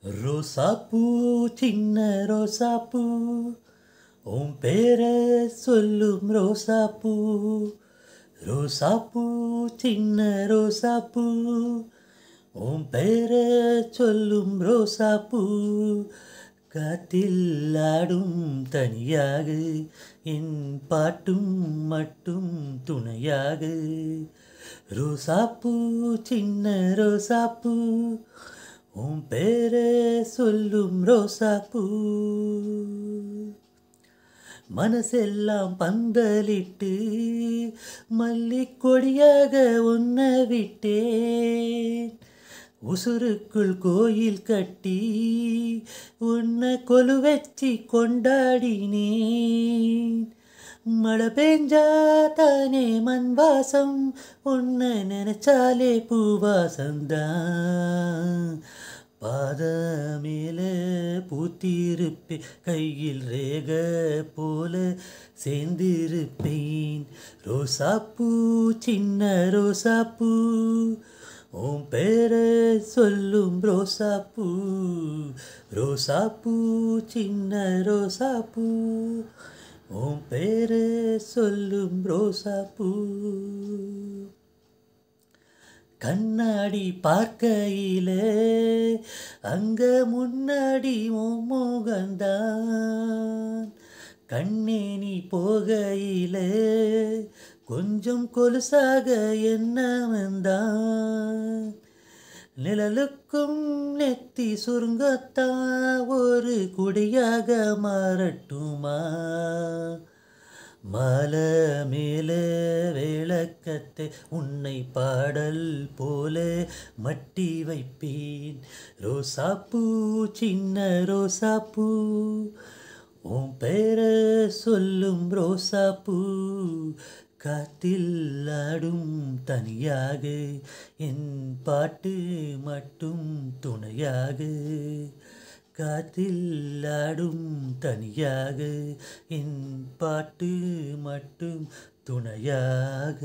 ரோசாப்பூ சின்ன ரோசாப்பூ உன் பேர சொல்லும் ரோசாப்பூ. ரோசாப்பூ சின்ன ரோசாப்பூ உன் பேர சொல்லும் ரோசாப்பூ. காத்தில் ஆடும் தனியாக என் பாட்டும் மட்டும் துணையாக. ரோசாப்பூ சின்ன ரோசாப்பூ உன் பேர சொல்லும் ரோசாப்பூ. மனசெல்லாம் பந்தலிட்டு மல்லிக்கொடியாக உன்னை விட்டேன். உசுருக்குள் கோயில் கட்டி உன்னை கொலு வச்சு கொண்டாடினேன். மழை பெஞ்சா தானே மண் வாசம், உன்னை நினைச்சாலே பூவாசந்தான். பாத மேல பூத்திருப்பேன், கையில் ரேக போல சேர்ந்திருப்பேன். ரோசாப்பூ சின்ன ரோசாப்பூ உன் பேர சொல்லும் ரோசாப்பூ. ரோசாப்பூ சின்ன ரோசாப்பூ உன் பேர சொல்லும் ரோசாப்பூ. கண்ணாடி பார்க்கையில அங்க முன்னாடி உன் முகந்தான். கண்ணே நீ போகையில கொஞ்சம் கொலுசாக என்ன வந்தான். நிழலுக்கும் நெத்தி சுருங்கத்தான் ஒரு குடியாக மாறட்டுமா. மாலை மேல விளக்கத்தை உன்னை பாடல் போல மட்டி வைப்பேன். ரோசாப்பூ சின்ன ரோசாப்பூ உன் பேர சொல்லும் ரோசாப்பூ. காத்தில் ஆடும் தனியாக என் பாட்டு மட்டும் துணையாக. காத்தில் ஆடும் தனியாக என் பாட்டு மட்டும் துணையாக.